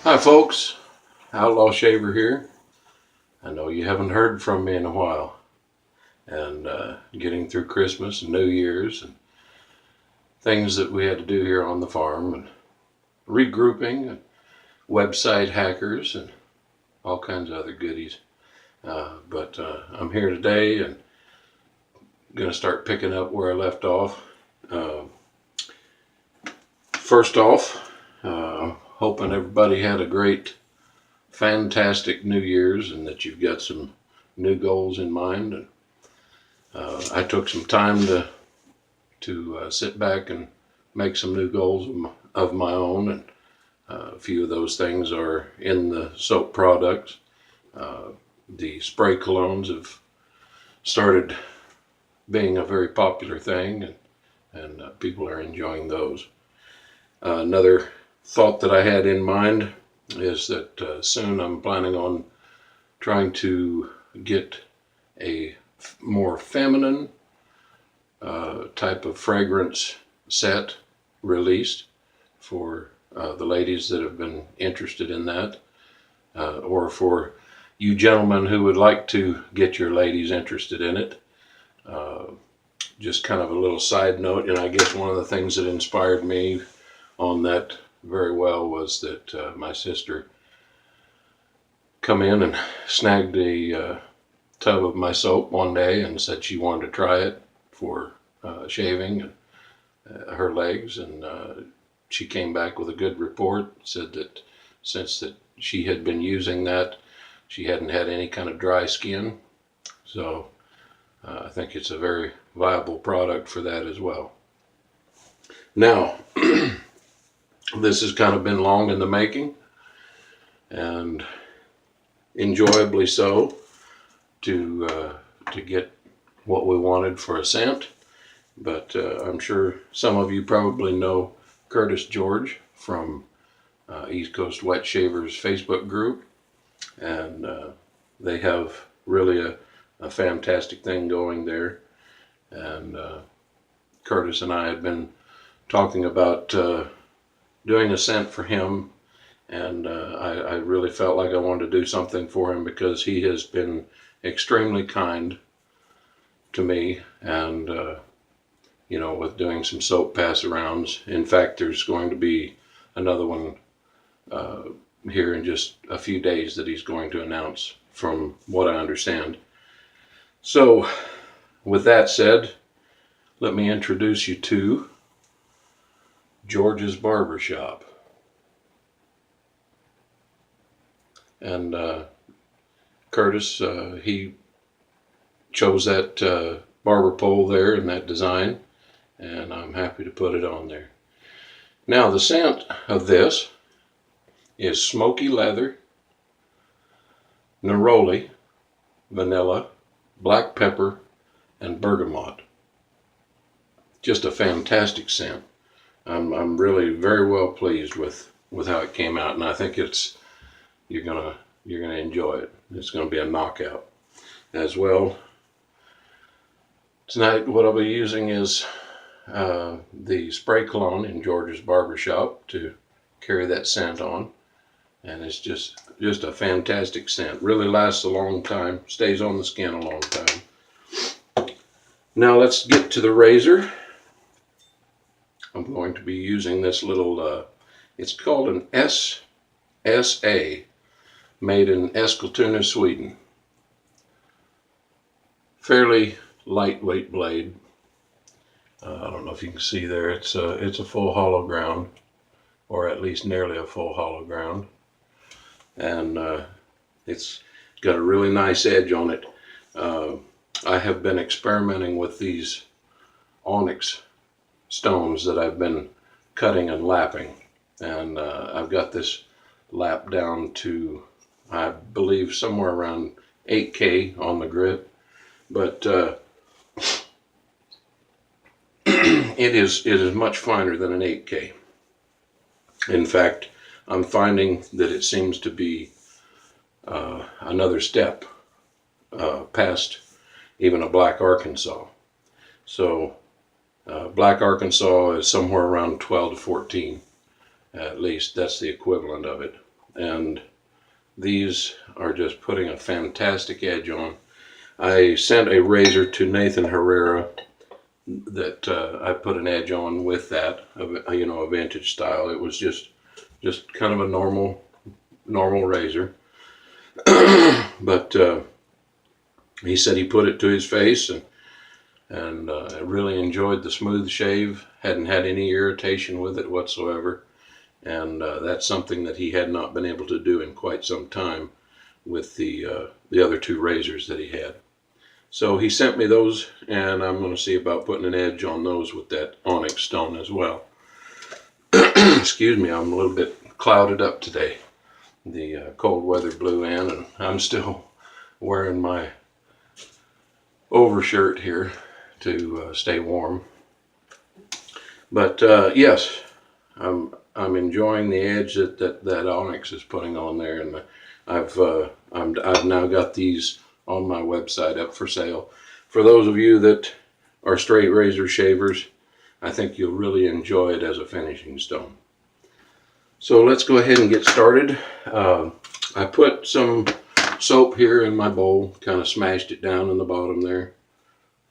Hi folks, Outlaw Shaver here. I know you haven't heard from me in a while, and getting through Christmas and New Year's and things that we had to do here on the farm, and regrouping, and website hackers, and all kinds of other goodies. But I'm here today and going to start picking up where I left off. Uh, First off, hoping everybody had a great, fantastic New Year's and that you've got some new goals in mind. And I took some time to sit back and make some new goals of my own, and a few of those things are in the soap products. The spray colognes have started being a very popular thing, and people are enjoying those. Another thought that I had in mind is that soon I'm planning on trying to get a more feminine type of fragrance set released for the ladies that have been interested in that, or for you gentlemen who would like to get your ladies interested in it. Just kind of a little side note, and I guess one of the things that inspired me on that very well was that my sister come in and snagged a tub of my soap one day and said she wanted to try it for shaving her legs, and she came back with a good report. Said that since that she had been using that, she hadn't had any kind of dry skin. So I think it's a very viable product for that as well. Now, this has kind of been long in the making, and enjoyably so, to get what we wanted for a scent. But I'm sure some of you probably know Curtis George from East Coast Wet Shavers Facebook group, and they have really a fantastic thing going there. And Curtis and I had been talking about doing a scent for him, and I really felt like I wanted to do something for him because he has been extremely kind to me, and with doing some soap pass arounds. In fact, there's going to be another one here in just a few days that he's going to announce, from what I understand. So with that said, let me introduce you to George's Barbershop. And Curtis, he chose that barber pole there in that design, and I'm happy to put it on there. Now, the scent of this is Smoky Leather, Neroli, Vanilla, Black Pepper, and Bergamot. Just a fantastic scent. I'm really very well pleased with how it came out, and I think you're gonna enjoy it. It's gonna be a knockout as well. Tonight, what I'll be using is the spray cologne in George's Barbershop to carry that scent on, and it's just a fantastic scent. Really lasts a long time, stays on the skin a long time. Now let's get to the razor. I'm going to be using this little, it's called an SSA, made in Eskilstuna, Sweden. Fairly lightweight blade. I don't know if you can see there, it's a full hollow ground, or at least nearly a full hollow ground. And it's got a really nice edge on it. I have been experimenting with these onyx stones that I've been cutting and lapping, and I've got this lap down to, I believe, somewhere around 8K on the grit, but it is much finer than an 8K. In fact, I'm finding that it seems to be another step past even a Black Arkansas. So Black Arkansas is somewhere around 12 to 14, at least. That's the equivalent of it. and these are just putting a fantastic edge on. I sent a razor to Nathan Herrera that I put an edge on with that, you know, a vintage style. It was just kind of a normal razor, but he said he put it to his face, and I really enjoyed the smooth shave. Hadn't had any irritation with it whatsoever, and that's something that he had not been able to do in quite some time with the other two razors that he had. So he sent me those, and I'm going to see about putting an edge on those with that onyx stone as well. Excuse me, I'm a little bit clouded up today. The cold weather blew in, and I'm still wearing my overshirt here to stay warm. But yes, I'm enjoying the edge that onyx is putting on there, and I've now got these on my website up for sale. For those of you that are straight razor shavers, I think you'll really enjoy it as a finishing stone. So let's go ahead and get started. I put some soap here in my bowl, kind of smashed it down in the bottom there.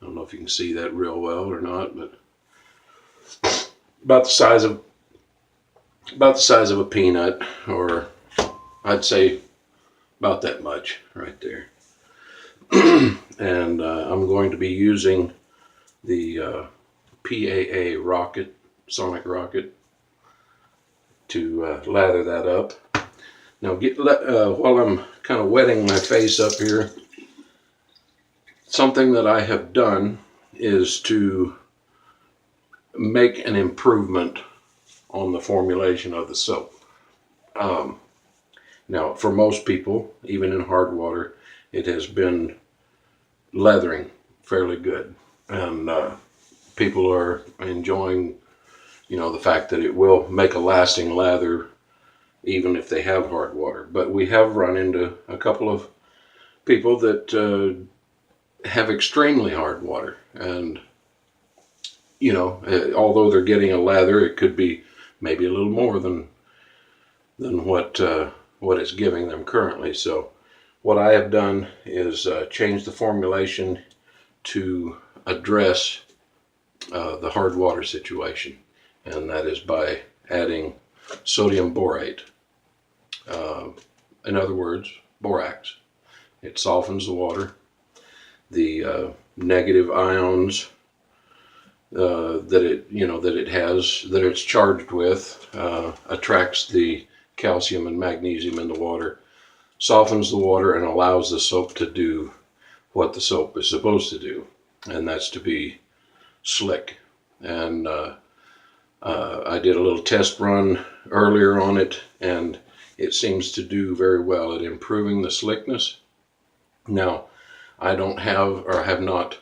I don't know if you can see that real well or not, but about the size of a peanut, or I'd say about that much right there. And I'm going to be using the PAA rocket, sonic rocket, to lather that up. Now while I'm kind of wetting my face up here, something that I have done is to make an improvement on the formulation of the soap. Now, for most people, even in hard water, it has been leathering fairly good, and people are enjoying, you know, the fact that it will make a lasting lather even if they have hard water. But we have run into a couple of people that have extremely hard water, and you know, although they're getting a lather, it could be maybe a little more than what it's giving them currently. So what I have done is change the formulation to address the hard water situation, and that is by adding sodium borate. In other words, borax. It softens the water. The negative ions that it's charged with attracts the calcium and magnesium in the water, softens the water, and allows the soap to do what the soap is supposed to do, and that's to be slick. And I did a little test run earlier on it, and it seems to do very well at improving the slickness. Now, I don't have, or have not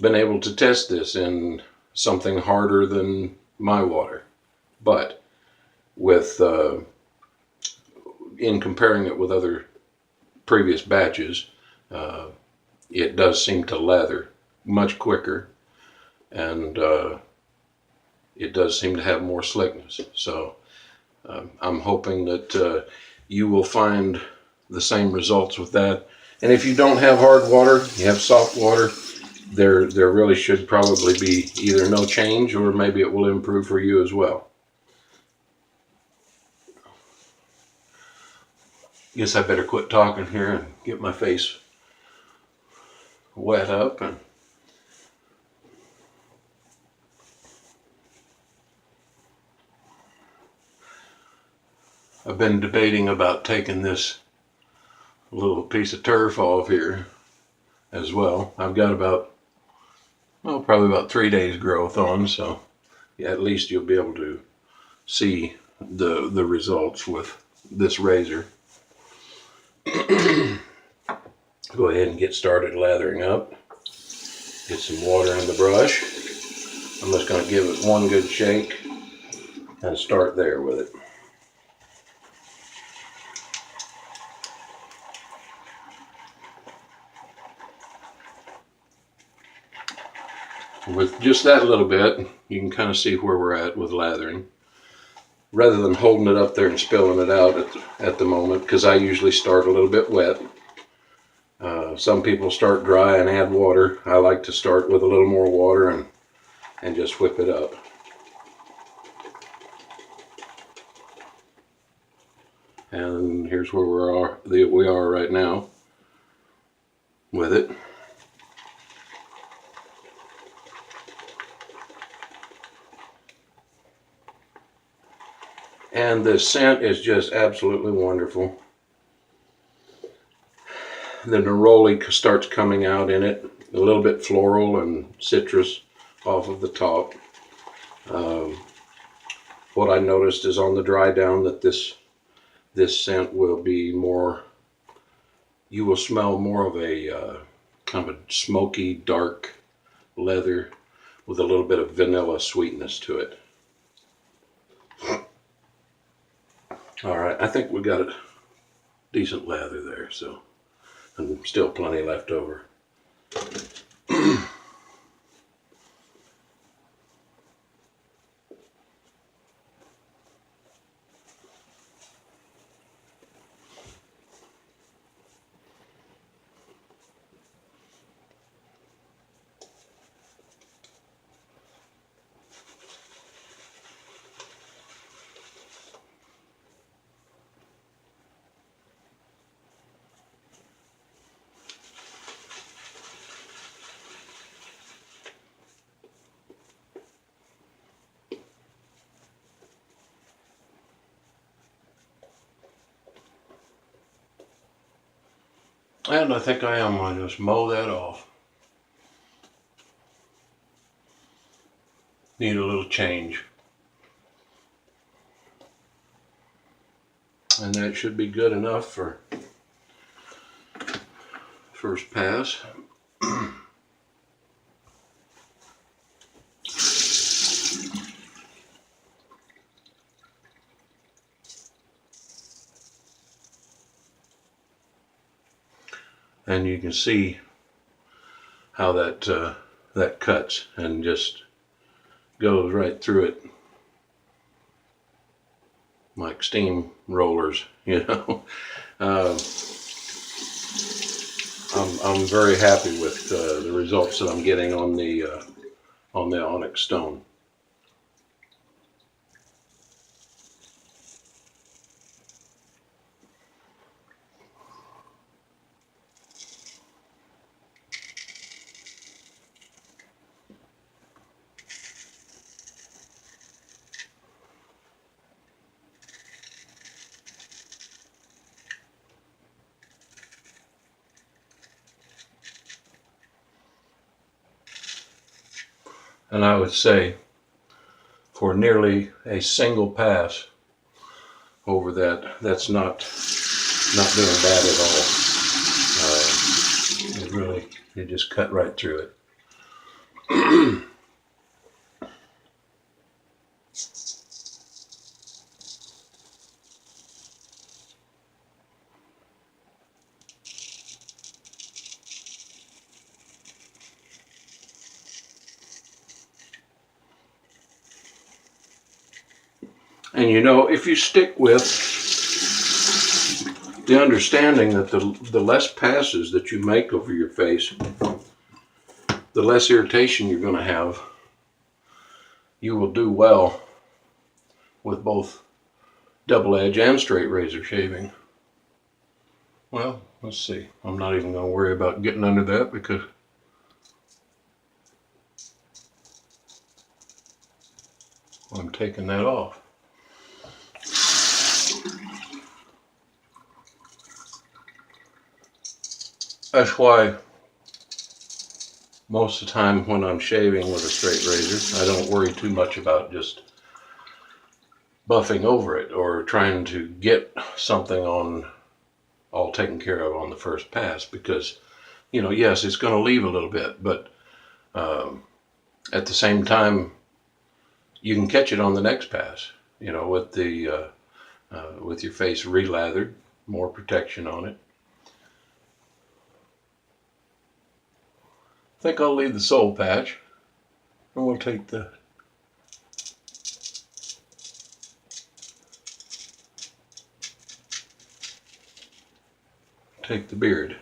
been able to test this in something harder than my water, but with in comparing it with other previous batches, it does seem to lather much quicker, and it does seem to have more slickness. So I'm hoping that you will find the same results with that. And if you don't have hard water, you have soft water, there really should probably be either no change, or maybe it will improve for you as well. Guess I better quit talking here and get my face wet up. And I've been debating about taking this little piece of turf off here as well. I've got probably about 3 days growth on, so yeah, at least you'll be able to see the results with this razor. Go ahead and get started lathering up. Get some water in the brush. I'm just going to give it one good shake and start there with it. With just that little bit, you can kind of see where we're at with lathering. rather than holding it up there and spilling it out at the moment, because I usually start a little bit wet. Some people start dry and add water. I like to start with a little more water and just whip it up. And here's where we are right now with it. And the scent is just absolutely wonderful. The neroli starts coming out in it, a little bit floral and citrus off of the top. What I noticed is on the dry down that this scent will be more, you will smell more of a kind of a smoky, dark leather with a little bit of vanilla sweetness to it. All right, I think we got a decent lather there, so, and still plenty left over. And I think I am going to just mow that off. Need a little change. And that should be good enough for first pass. And you can see how that cuts and just goes right through it like steam rollers, you know. I'm very happy with the results that I'm getting on the onyx stone. And I would say for nearly a single pass over that's not doing bad at all. It just cut right through it. And you know, if you stick with the understanding that the less passes that you make over your face, the less irritation you're going to have, you will do well with both double edge and straight razor shaving. Well, let's see. I'm not even going to worry about getting under that because I'm taking that off. That's why most of the time when I'm shaving with a straight razor, I don't worry too much about just buffing over it or trying to get something all taken care of on the first pass, because, you know, yes, it's going to leave a little bit, but at the same time, you can catch it on the next pass, you know, with your face relathered, more protection on it. I think I'll leave the soul patch, and we'll take the take the beard.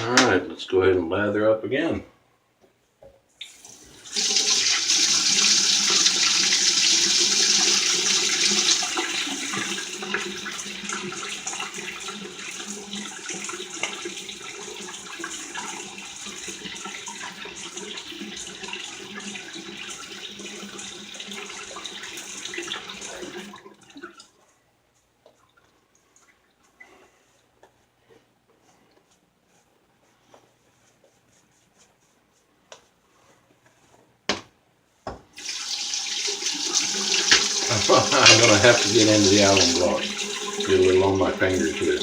All right, let's go ahead and lather up again. I'm going to have to get into the alum gloss. Get a little on my fingers here.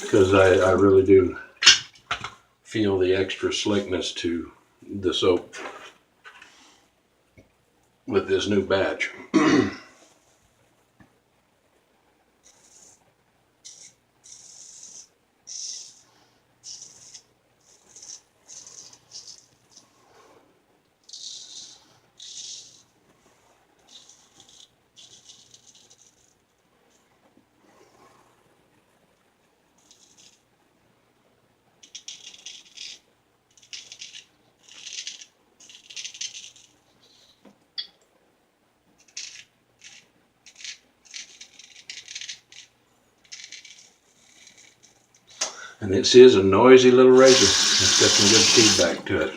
Because I really do feel the extra slickness to the soap with this new batch. And this is a noisy little razor. It's got some good feedback to it.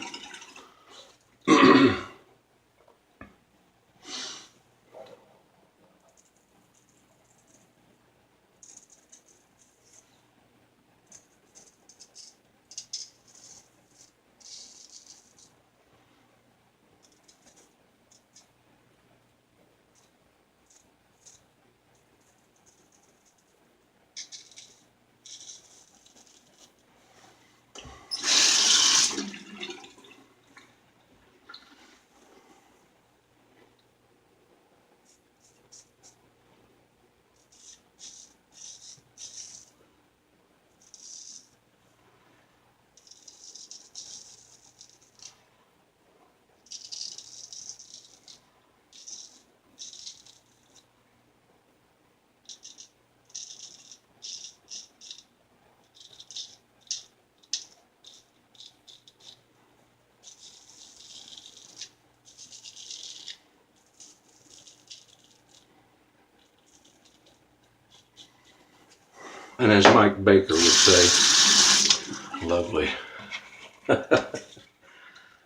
And as Mike Baker would say, lovely.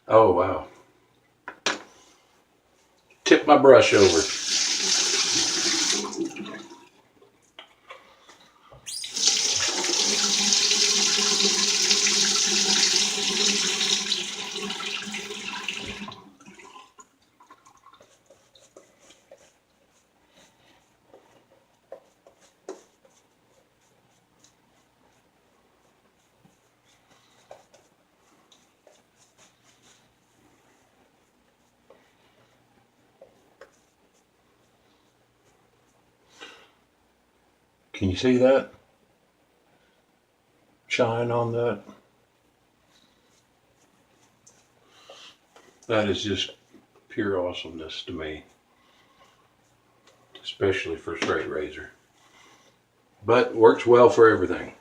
Oh, wow. Tip my brush over. Can you see that? Shine on that. That is just pure awesomeness to me. Especially for straight razor. But works well for everything.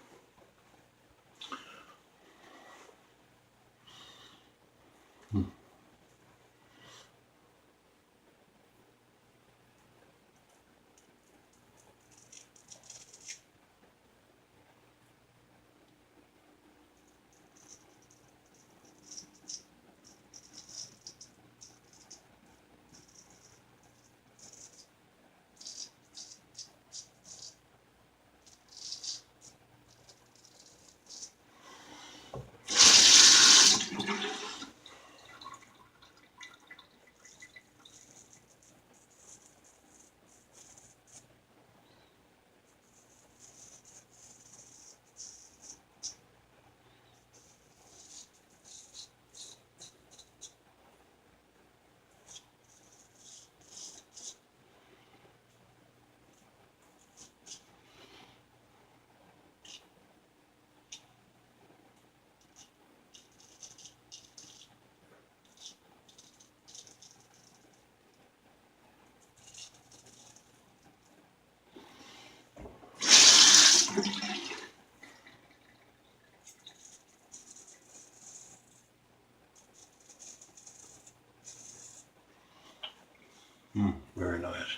Very nice.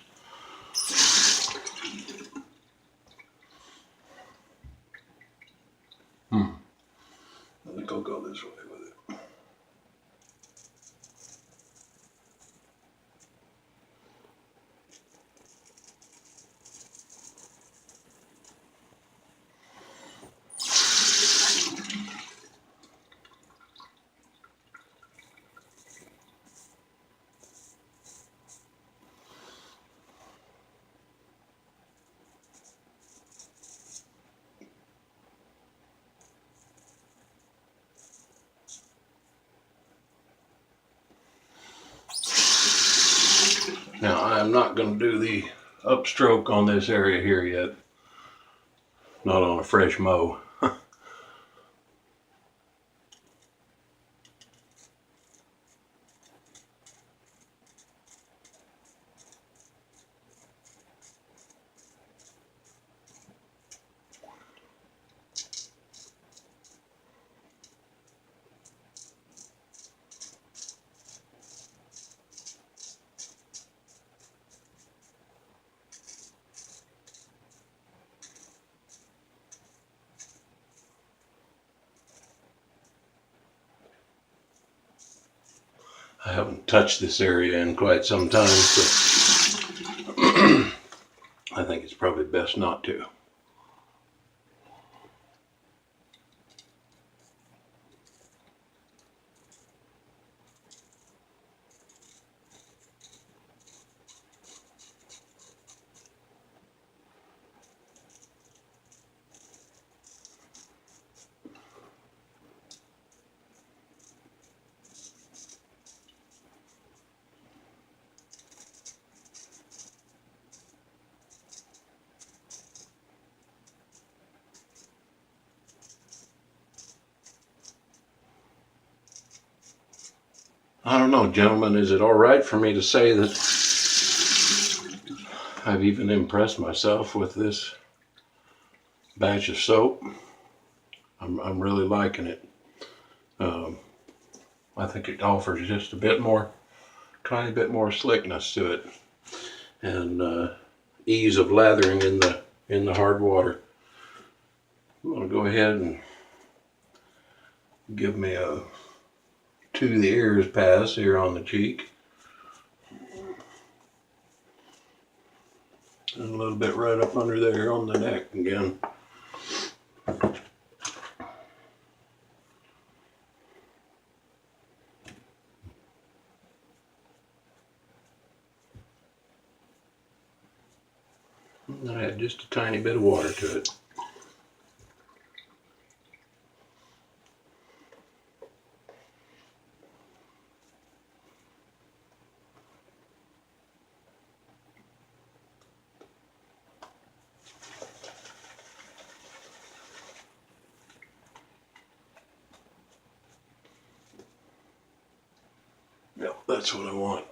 I think I'll go this way with it. Now I'm not going to do the upstroke on this area here yet. Not on a fresh mow. I haven't touched this area in quite some time, so I think it's probably best not to. I don't know, gentlemen, is it all right for me to say that I've even impressed myself with this batch of soap? I'm really liking it. I think it offers just a bit more, tiny bit more slickness to it, and ease of lathering in the hard water. I'm gonna go ahead and give me a to the ears pass here on the cheek, and a little bit right up under there on the neck again. And I add just a tiny bit of water to it. Yep, that's what I want.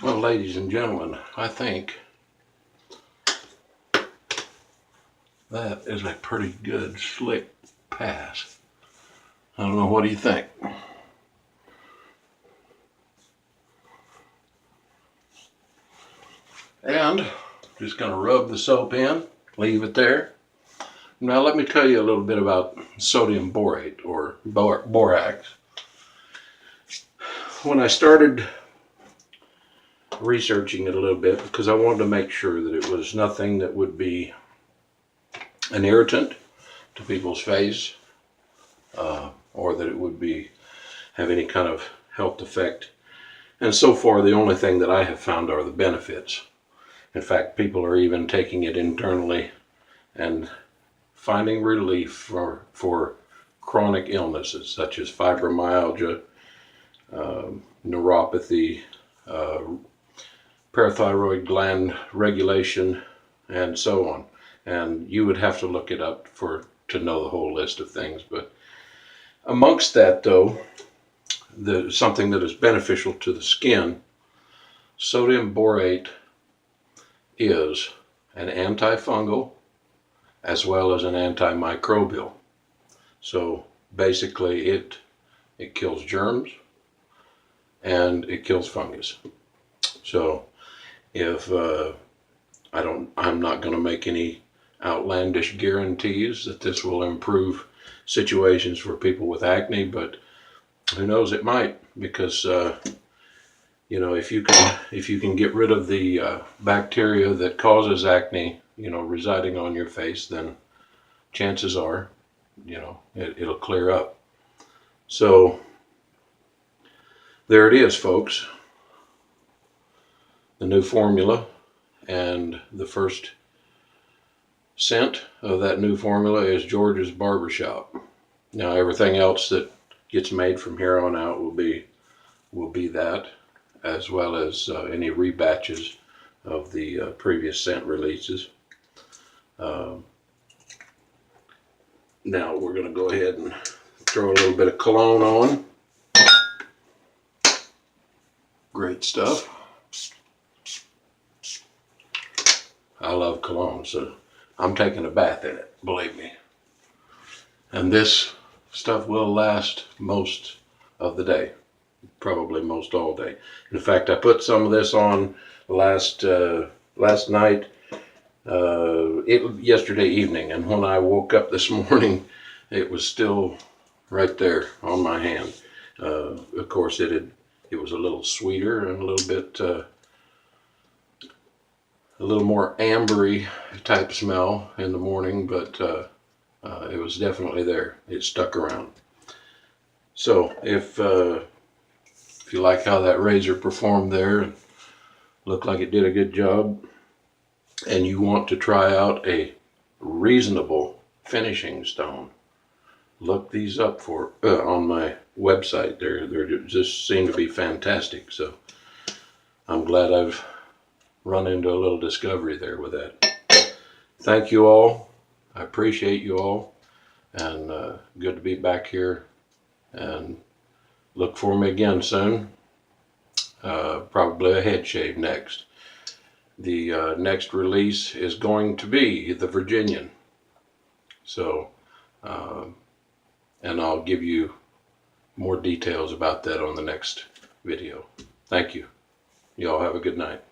Well, ladies and gentlemen, I think that is a pretty good slick pass. I don't know, what do you think? And just going to rub the soap in, leave it there. Now let me tell you a little bit about sodium borate, or borax. When I started researching it a little bit, because I wanted to make sure that it was nothing that would be an irritant to people's face, or that it would have any kind of health effect. And so far, the only thing that I have found are the benefits. In fact, people are even taking it internally and finding relief for chronic illnesses such as fibromyalgia, neuropathy, parathyroid gland regulation, and so on. And you would have to look it up to know the whole list of things. But amongst that, though, something that is beneficial to the skin, sodium borate is an antifungal as well as an antimicrobial. So basically it kills germs and it kills fungus. So if I'm not going to make any outlandish guarantees that this will improve situations for people with acne, but who knows, it might, because you know, if you can get rid of the bacteria that causes acne, you know, residing on your face, then chances are, you know, it'll clear up. So there it is, folks. The new formula, and the first scent of that new formula is George's Barbershop. Now everything else that gets made from here on out will be that, as well as any rebatches of the previous scent releases. Now we're going to go ahead and throw a little bit of cologne on. Great stuff. I love cologne, so I'm taking a bath in it, believe me. And this stuff will last most of the day, probably most all day. In fact, I put some of this on last night, yesterday evening, and when I woke up this morning, it was still right there on my hand. Of course, it was a little sweeter and a little bit, a little more ambery type smell in the morning, but it was definitely there. It stuck around. So if you like how that razor performed there and looked like it did a good job, and you want to try out a reasonable finishing stone, look these up on my website. They just seem to be fantastic. So I'm glad I've run into a little discovery there with that. Thank you all. I appreciate you all, and good to be back here, and look for me again soon. Probably a head shave next. The next release is going to be the Virginian. So, and I'll give you more details about that on the next video. Thank you. Y'all have a good night.